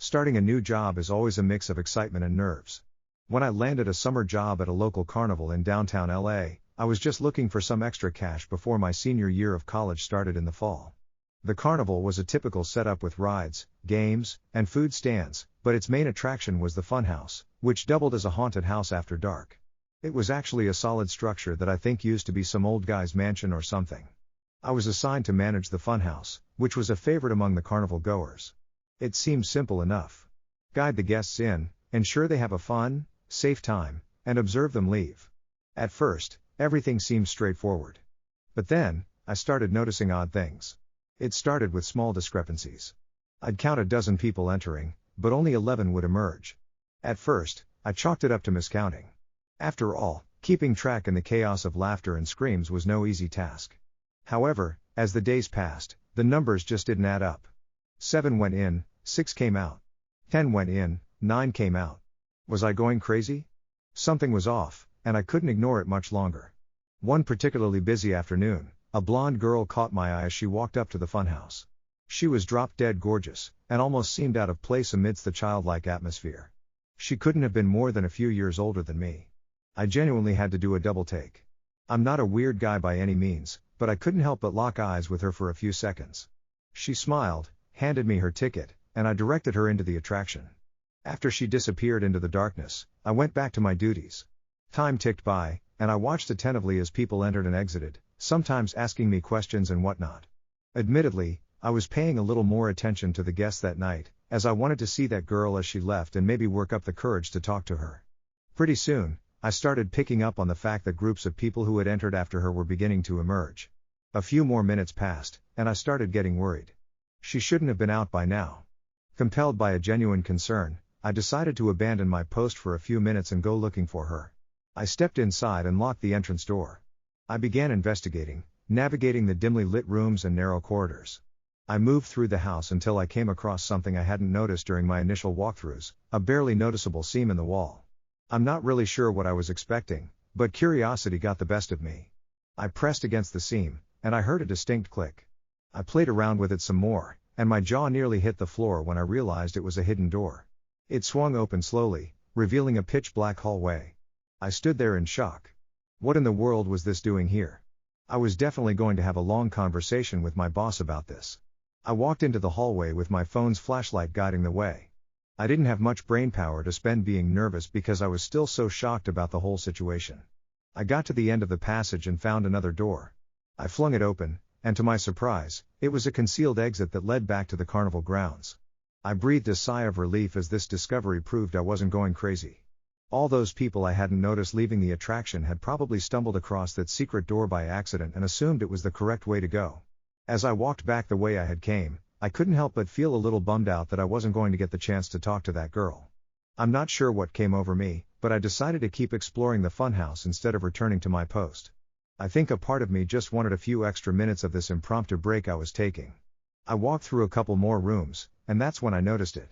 Starting a new job is always a mix of excitement and nerves. When I landed a summer job at a local carnival in downtown LA, I was just looking for some extra cash before my senior year of college started in the fall. The carnival was a typical setup with rides, games, and food stands, but its main attraction was the funhouse, which doubled as a haunted house after dark. It was actually a solid structure that I think used to be some old guy's mansion or something. I was assigned to manage the funhouse, which was a favorite among the carnival goers. It seemed simple enough. Guide the guests in, ensure they have a fun, safe time, and observe them leave. At first, everything seemed straightforward. But then, I started noticing odd things. It started with small discrepancies. I'd count a dozen people entering, but only 11 would emerge. At first, I chalked it up to miscounting. After all, keeping track in the chaos of laughter and screams was no easy task. However, as the days passed, the numbers just didn't add up. 7 went in, 6 came out. 10 went in, 9 came out. Was I going crazy? Something was off, and I couldn't ignore it much longer. One particularly busy afternoon, a blonde girl caught my eye as she walked up to the funhouse. She was drop-dead gorgeous, and almost seemed out of place amidst the childlike atmosphere. She couldn't have been more than a few years older than me. I genuinely had to do a double take. I'm not a weird guy by any means, but I couldn't help but lock eyes with her for a few seconds. She smiled, handed me her ticket, and I directed her into the attraction. After she disappeared into the darkness, I went back to my duties. Time ticked by, and I watched attentively as people entered and exited, sometimes asking me questions and whatnot. Admittedly, I was paying a little more attention to the guests that night, as I wanted to see that girl as she left and maybe work up the courage to talk to her. Pretty soon, I started picking up on the fact that groups of people who had entered after her were beginning to emerge. A few more minutes passed, and I started getting worried. She shouldn't have been out by now. Compelled by a genuine concern, I decided to abandon my post for a few minutes and go looking for her. I stepped inside and locked the entrance door. I began investigating, navigating the dimly lit rooms and narrow corridors. I moved through the house until I came across something I hadn't noticed during my initial walkthroughs, a barely noticeable seam in the wall. I'm not really sure what I was expecting, but curiosity got the best of me. I pressed against the seam, and I heard a distinct click. I played around with it some more, and my jaw nearly hit the floor when I realized it was a hidden door. It swung open slowly, revealing a pitch-black hallway. I stood there in shock. What in the world was this doing here? I was definitely going to have a long conversation with my boss about this. I walked into the hallway with my phone's flashlight guiding the way. I didn't have much brainpower to spend being nervous because I was still so shocked about the whole situation. I got to the end of the passage and found another door. I flung it open, and to my surprise, it was a concealed exit that led back to the carnival grounds. I breathed a sigh of relief as this discovery proved I wasn't going crazy. All those people I hadn't noticed leaving the attraction had probably stumbled across that secret door by accident and assumed it was the correct way to go. As I walked back the way I had came, I couldn't help but feel a little bummed out that I wasn't going to get the chance to talk to that girl. I'm not sure what came over me, but I decided to keep exploring the funhouse instead of returning to my post. I think a part of me just wanted a few extra minutes of this impromptu break I was taking. I walked through a couple more rooms, and that's when I noticed it.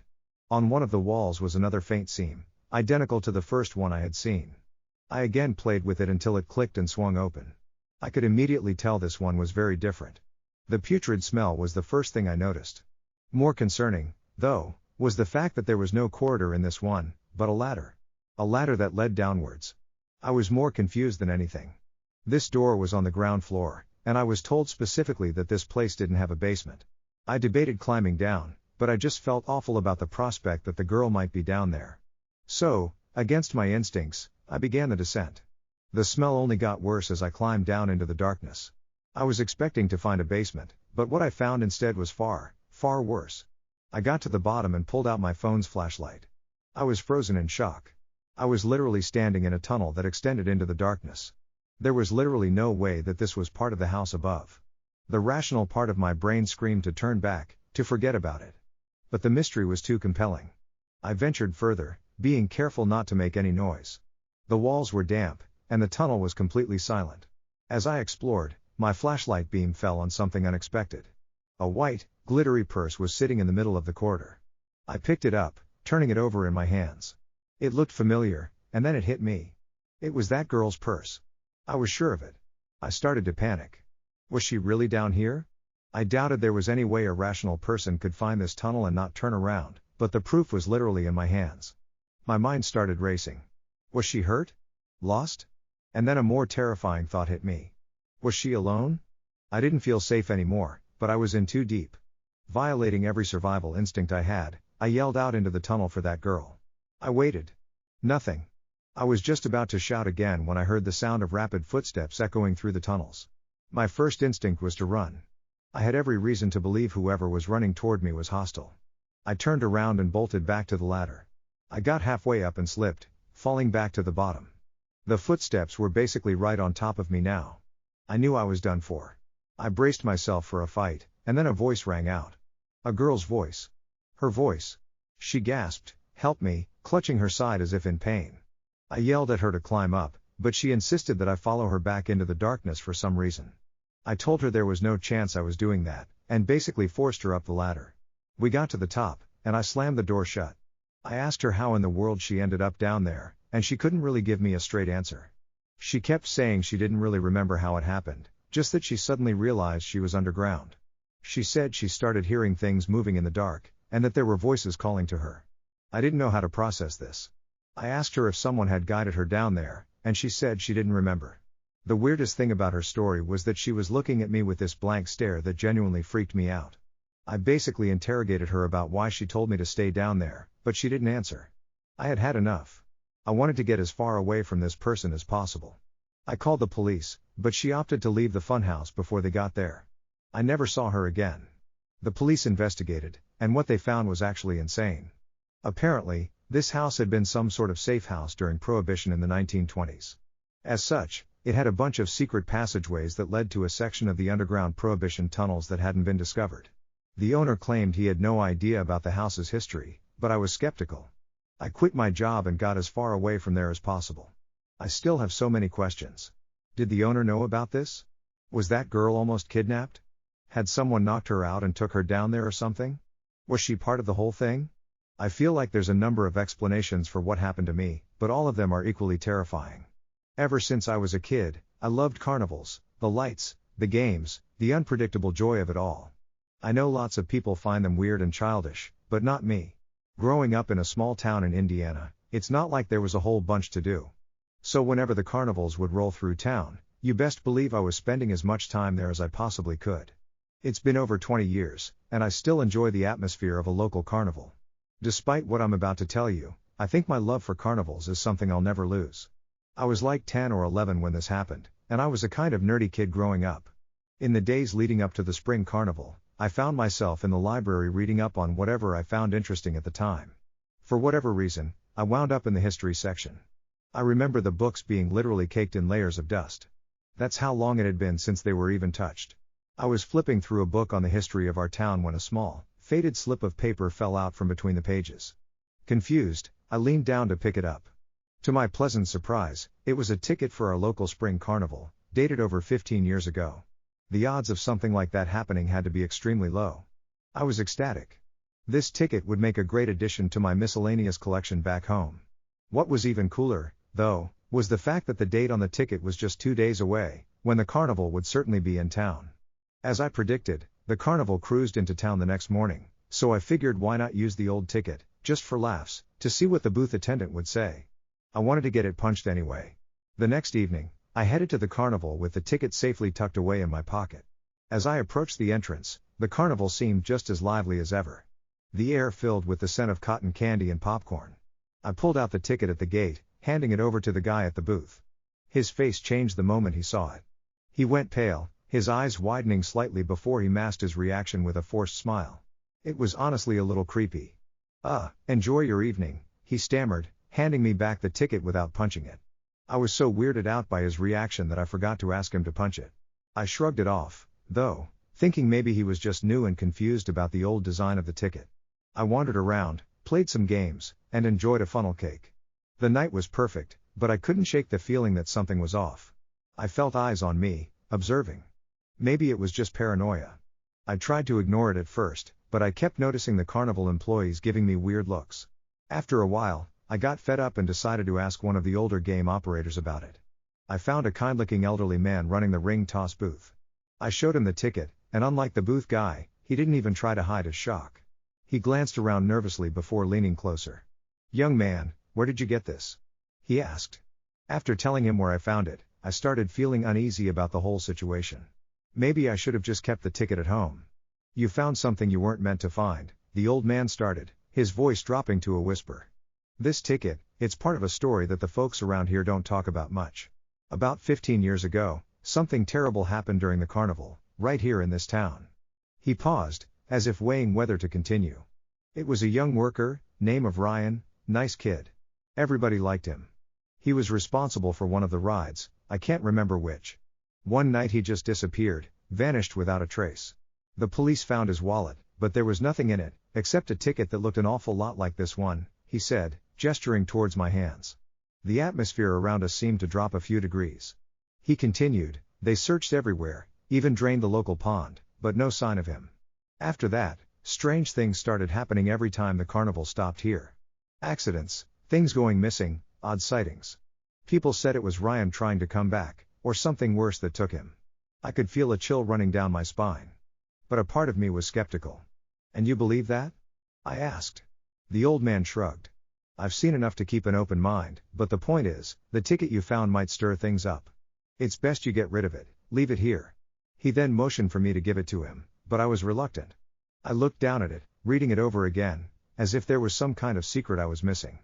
On one of the walls was another faint seam, identical to the first one I had seen. I again played with it until it clicked and swung open. I could immediately tell this one was very different. The putrid smell was the first thing I noticed. More concerning, though, was the fact that there was no corridor in this one, but a ladder. A ladder that led downwards. I was more confused than anything. This door was on the ground floor, and I was told specifically that this place didn't have a basement. I debated climbing down, but I just felt awful about the prospect that the girl might be down there. So, against my instincts, I began the descent. The smell only got worse as I climbed down into the darkness. I was expecting to find a basement, but what I found instead was far, far worse. I got to the bottom and pulled out my phone's flashlight. I was frozen in shock. I was literally standing in a tunnel that extended into the darkness. There was literally no way that this was part of the house above. The rational part of my brain screamed to turn back, to forget about it. But the mystery was too compelling. I ventured further, being careful not to make any noise. The walls were damp, and the tunnel was completely silent. As I explored, my flashlight beam fell on something unexpected. A white, glittery purse was sitting in the middle of the corridor. I picked it up, turning it over in my hands. It looked familiar, and then it hit me. It was that girl's purse. I was sure of it. I started to panic. Was she really down here? I doubted there was any way a rational person could find this tunnel and not turn around, but the proof was literally in my hands. My mind started racing. Was she hurt? Lost? And then a more terrifying thought hit me. Was she alone? I didn't feel safe anymore, but I was in too deep. Violating every survival instinct I had, I yelled out into the tunnel for that girl. I waited. Nothing. I was just about to shout again when I heard the sound of rapid footsteps echoing through the tunnels. My first instinct was to run. I had every reason to believe whoever was running toward me was hostile. I turned around and bolted back to the ladder. I got halfway up and slipped, falling back to the bottom. The footsteps were basically right on top of me now. I knew I was done for. I braced myself for a fight, and then a voice rang out. A girl's voice. Her voice. She gasped, "Help me," clutching her side as if in pain. I yelled at her to climb up, but she insisted that I follow her back into the darkness for some reason. I told her there was no chance I was doing that, and basically forced her up the ladder. We got to the top, and I slammed the door shut. I asked her how in the world she ended up down there, and she couldn't really give me a straight answer. She kept saying she didn't really remember how it happened, just that she suddenly realized she was underground. She said she started hearing things moving in the dark, and that there were voices calling to her. I didn't know how to process this. I asked her if someone had guided her down there, and she said she didn't remember. The weirdest thing about her story was that she was looking at me with this blank stare that genuinely freaked me out. I basically interrogated her about why she told me to stay down there, but she didn't answer. I had had enough. I wanted to get as far away from this person as possible. I called the police, but she opted to leave the funhouse before they got there. I never saw her again. The police investigated, and what they found was actually insane. Apparently, this house had been some sort of safe house during Prohibition in the 1920s. As such, it had a bunch of secret passageways that led to a section of the underground Prohibition tunnels that hadn't been discovered. The owner claimed he had no idea about the house's history, but I was skeptical. I quit my job and got as far away from there as possible. I still have so many questions. Did the owner know about this? Was that girl almost kidnapped? Had someone knocked her out and took her down there or something? Was she part of the whole thing? I feel like there's a number of explanations for what happened to me, but all of them are equally terrifying. Ever since I was a kid, I loved carnivals, the lights, the games, the unpredictable joy of it all. I know lots of people find them weird and childish, but not me. Growing up in a small town in Indiana, it's not like there was a whole bunch to do. So whenever the carnivals would roll through town, you best believe I was spending as much time there as I possibly could. It's been over 20 years, and I still enjoy the atmosphere of a local carnival. Despite what I'm about to tell you, I think my love for carnivals is something I'll never lose. I was like 10 or 11 when this happened, and I was a kind of nerdy kid growing up. In the days leading up to the spring carnival, I found myself in the library reading up on whatever I found interesting at the time. For whatever reason, I wound up in the history section. I remember the books being literally caked in layers of dust. That's how long it had been since they were even touched. I was flipping through a book on the history of our town when a small, faded slip of paper fell out from between the pages. Confused, I leaned down to pick it up. To my pleasant surprise, it was a ticket for our local spring carnival, dated over 15 years ago. The odds of something like that happening had to be extremely low. I was ecstatic. This ticket would make a great addition to my miscellaneous collection back home. What was even cooler, though, was the fact that the date on the ticket was just 2 days away, when the carnival would certainly be in town. As I predicted, the carnival cruised into town the next morning, so I figured why not use the old ticket, just for laughs, to see what the booth attendant would say. I wanted to get it punched anyway. The next evening, I headed to the carnival with the ticket safely tucked away in my pocket. As I approached the entrance, the carnival seemed just as lively as ever. The air filled with the scent of cotton candy and popcorn. I pulled out the ticket at the gate, handing it over to the guy at the booth. His face changed the moment he saw it. He went pale, his eyes widening slightly before he masked his reaction with a forced smile. It was honestly a little creepy. Enjoy your evening," he stammered, handing me back the ticket without punching it. I was so weirded out by his reaction that I forgot to ask him to punch it. I shrugged it off, though, thinking maybe he was just new and confused about the old design of the ticket. I wandered around, played some games, and enjoyed a funnel cake. The night was perfect, but I couldn't shake the feeling that something was off. I felt eyes on me, observing. Maybe it was just paranoia. I tried to ignore it at first, but I kept noticing the carnival employees giving me weird looks. After a while, I got fed up and decided to ask one of the older game operators about it. I found a kind-looking elderly man running the ring toss booth. I showed him the ticket, and unlike the booth guy, he didn't even try to hide his shock. He glanced around nervously before leaning closer. "Young man, where did you get this?" he asked. After telling him where I found it, I started feeling uneasy about the whole situation. Maybe I should have just kept the ticket at home. "You found something you weren't meant to find," the old man started, his voice dropping to a whisper. "This ticket, it's part of a story that the folks around here don't talk about much. About 15 years ago, something terrible happened during the carnival, right here in this town." He paused, as if weighing whether to continue. "It was a young worker, name of Ryan, nice kid. Everybody liked him. He was responsible for one of the rides, I can't remember which. One night he just disappeared, vanished without a trace. The police found his wallet, but there was nothing in it, except a ticket that looked an awful lot like this one," he said, gesturing towards my hands. The atmosphere around us seemed to drop a few degrees. He continued, "They searched everywhere, even drained the local pond, but no sign of him. After that, strange things started happening every time the carnival stopped here. Accidents, things going missing, odd sightings. People said it was Ryan trying to come back, or something worse that took him. I could feel a chill running down my spine. But a part of me was skeptical." "And you believe that?" I asked. The old man shrugged. "I've seen enough to keep an open mind, but the point is, the ticket you found might stir things up. It's best you get rid of it, leave it here." He then motioned for me to give it to him, but I was reluctant. I looked down at it, reading it over again, as if there was some kind of secret I was missing.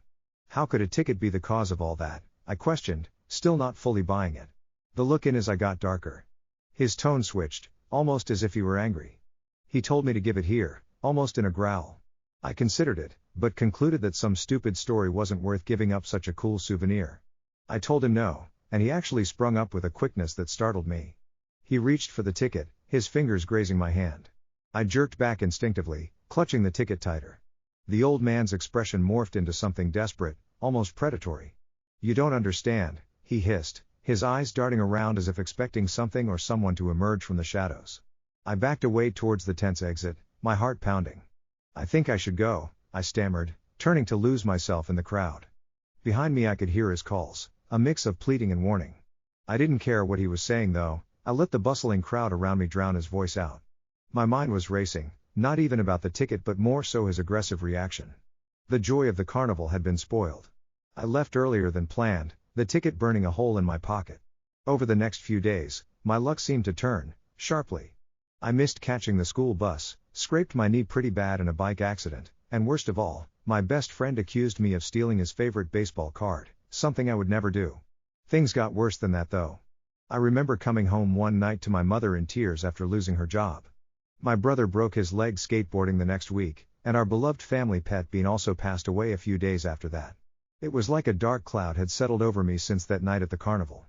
"How could a ticket be the cause of all that?" I questioned, still not fully buying it. The look in his eye got darker. His tone switched, almost as if he were angry. He told me to give it here, almost in a growl. I considered it, but concluded that some stupid story wasn't worth giving up such a cool souvenir. I told him no, and he actually sprung up with a quickness that startled me. He reached for the ticket, his fingers grazing my hand. I jerked back instinctively, clutching the ticket tighter. The old man's expression morphed into something desperate, almost predatory. "You don't understand," he hissed, his eyes darting around as if expecting something or someone to emerge from the shadows. I backed away towards the tent's exit, my heart pounding. "I think I should go," I stammered, turning to lose myself in the crowd. Behind me I could hear his calls, a mix of pleading and warning. I didn't care what he was saying though, I let the bustling crowd around me drown his voice out. My mind was racing, not even about the ticket but more so his aggressive reaction. The joy of the carnival had been spoiled. I left earlier than planned, the ticket burning a hole in my pocket. Over the next few days, my luck seemed to turn, sharply. I missed catching the school bus, scraped my knee pretty bad in a bike accident, and worst of all, my best friend accused me of stealing his favorite baseball card, something I would never do. Things got worse than that though. I remember coming home one night to my mother in tears after losing her job. My brother broke his leg skateboarding the next week, and our beloved family pet Bean also passed away a few days after that. It was like a dark cloud had settled over me since that night at the carnival.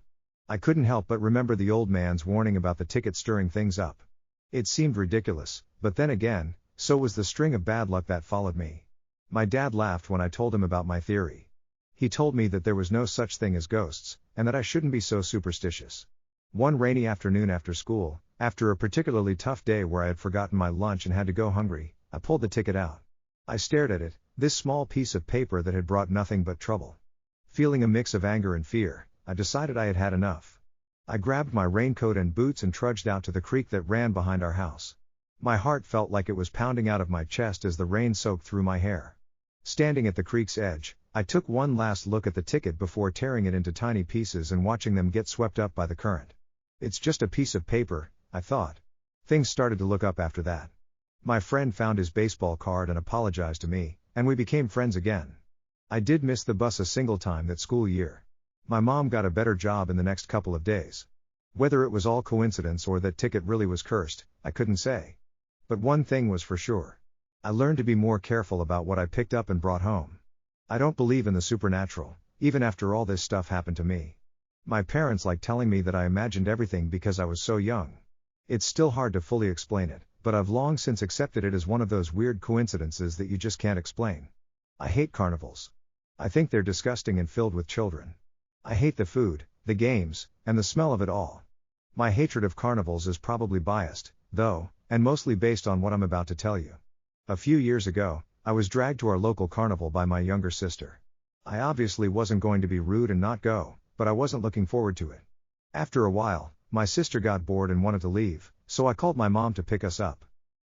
I couldn't help but remember the old man's warning about the ticket stirring things up. It seemed ridiculous, but then again, so was the string of bad luck that followed me. My dad laughed when I told him about my theory. He told me that there was no such thing as ghosts, and that I shouldn't be so superstitious. One rainy afternoon after school, after a particularly tough day where I had forgotten my lunch and had to go hungry, I pulled the ticket out. I stared at it, this small piece of paper that had brought nothing but trouble. Feeling a mix of anger and fear, I decided I had had enough. I grabbed my raincoat and boots and trudged out to the creek that ran behind our house. My heart felt like it was pounding out of my chest as the rain soaked through my hair. Standing at the creek's edge, I took one last look at the ticket before tearing it into tiny pieces and watching them get swept up by the current. It's just a piece of paper, I thought. Things started to look up after that. My friend found his baseball card and apologized to me, and we became friends again. I did miss the bus a single time that school year. My mom got a better job in the next couple of days. Whether it was all coincidence or that ticket really was cursed, I couldn't say. But one thing was for sure. I learned to be more careful about what I picked up and brought home. I don't believe in the supernatural, even after all this stuff happened to me. My parents like telling me that I imagined everything because I was so young. It's still hard to fully explain it, but I've long since accepted it as one of those weird coincidences that you just can't explain. I hate carnivals. I think they're disgusting and filled with children. I hate the food, the games, and the smell of it all. My hatred of carnivals is probably biased, though, and mostly based on what I'm about to tell you. A few years ago, I was dragged to our local carnival by my younger sister. I obviously wasn't going to be rude and not go, but I wasn't looking forward to it. After a while, my sister got bored and wanted to leave, so I called my mom to pick us up.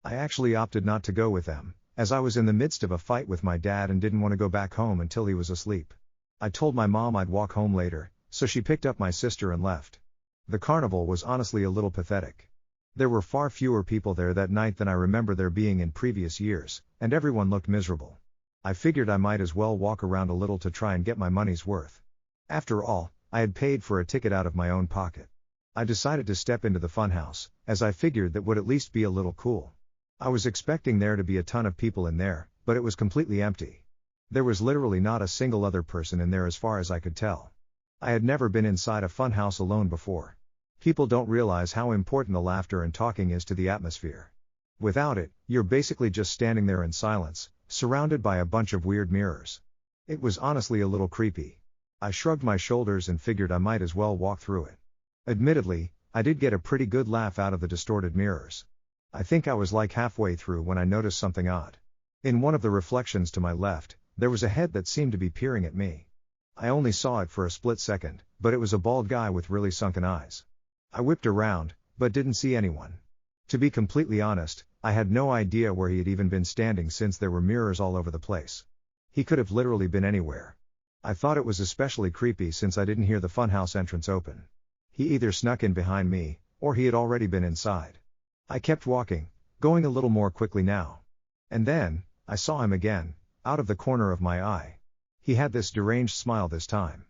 I actually opted not to go with them, as I was in the midst of a fight with my dad and didn't want to go back home until he was asleep. I told my mom I'd walk home later, so she picked up my sister and left. The carnival was honestly a little pathetic. There were far fewer people there that night than I remember there being in previous years, and everyone looked miserable. I figured I might as well walk around a little to try and get my money's worth. After all, I had paid for a ticket out of my own pocket. I decided to step into the funhouse, as I figured that would at least be a little cool. I was expecting there to be a ton of people in there, but it was completely empty. There was literally not a single other person in there as far as I could tell. I had never been inside a funhouse alone before. People don't realize how important the laughter and talking is to the atmosphere. Without it, you're basically just standing there in silence, surrounded by a bunch of weird mirrors. It was honestly a little creepy. I shrugged my shoulders and figured I might as well walk through it. Admittedly, I did get a pretty good laugh out of the distorted mirrors. I think I was like halfway through when I noticed something odd. In one of the reflections to my left, there was a head that seemed to be peering at me. I only saw it for a split second, but it was a bald guy with really sunken eyes. I whipped around, but didn't see anyone. To be completely honest, I had no idea where he had even been standing since there were mirrors all over the place. He could have literally been anywhere. I thought it was especially creepy since I didn't hear the funhouse entrance open. He either snuck in behind me, or he had already been inside. I kept walking, going a little more quickly now. And then, I saw him again, out of the corner of my eye. He had this deranged smile this time.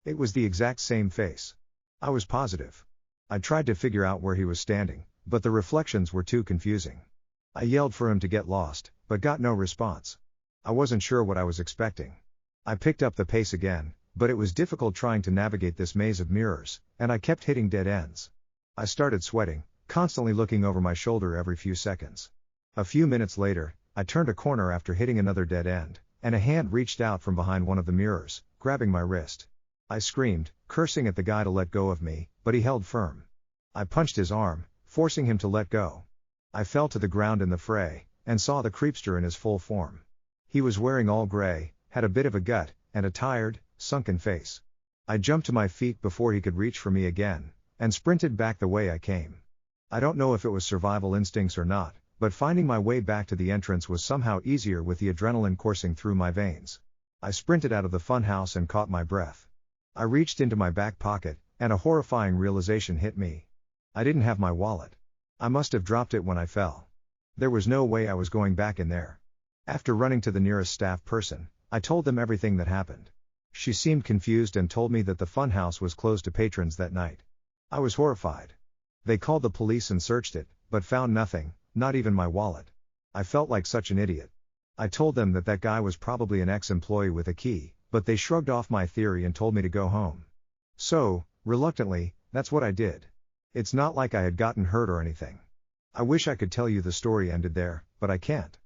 It was the exact same face. I was positive. I tried to figure out where he was standing, but the reflections were too confusing. I yelled for him to get lost, but got no response. I wasn't sure what I was expecting. I picked up the pace again, but it was difficult trying to navigate this maze of mirrors, and I kept hitting dead ends. I started sweating, constantly looking over my shoulder every few seconds. A few minutes later, I turned a corner after hitting another dead end, and a hand reached out from behind one of the mirrors, grabbing my wrist. I screamed, cursing at the guy to let go of me, but he held firm. I punched his arm, forcing him to let go. I fell to the ground in the fray, and saw the creepster in his full form. He was wearing all gray, had a bit of a gut, and a tired, sunken face. I jumped to my feet before he could reach for me again, and sprinted back the way I came. I don't know if it was survival instincts or not, but finding my way back to the entrance was somehow easier with the adrenaline coursing through my veins. I sprinted out of the funhouse and caught my breath. I reached into my back pocket, and a horrifying realization hit me. I didn't have my wallet. I must have dropped it when I fell. There was no way I was going back in there. After running to the nearest staff person, I told them everything that happened. She seemed confused and told me that the funhouse was closed to patrons that night. I was horrified. They called the police and searched it, but found nothing, not even my wallet. I felt like such an idiot. I told them that that guy was probably an ex-employee with a key, but they shrugged off my theory and told me to go home. So, reluctantly, that's what I did. It's not like I had gotten hurt or anything. I wish I could tell you the story ended there, but I can't.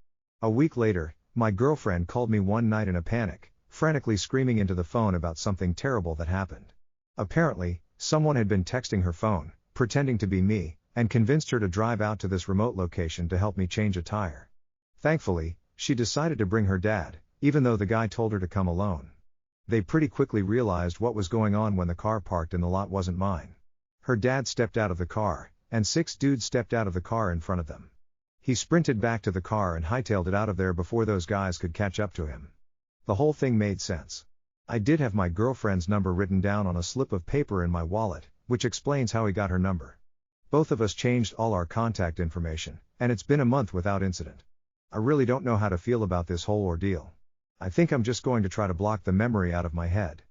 A week later, my girlfriend called me one night in a panic, frantically screaming into the phone about something terrible that happened. Apparently, someone had been texting her phone, pretending to be me, and convinced her to drive out to this remote location to help me change a tire. Thankfully, she decided to bring her dad, even though the guy told her to come alone. They pretty quickly realized what was going on when the car parked in the lot wasn't mine. Her dad stepped out of the car, and 6 dudes stepped out of the car in front of them. He sprinted back to the car and hightailed it out of there before those guys could catch up to him. The whole thing made sense. I did have my girlfriend's number written down on a slip of paper in my wallet, which explains how he got her number. Both of us changed all our contact information, and it's been a month without incident. I really don't know how to feel about this whole ordeal. I think I'm just going to try to block the memory out of my head.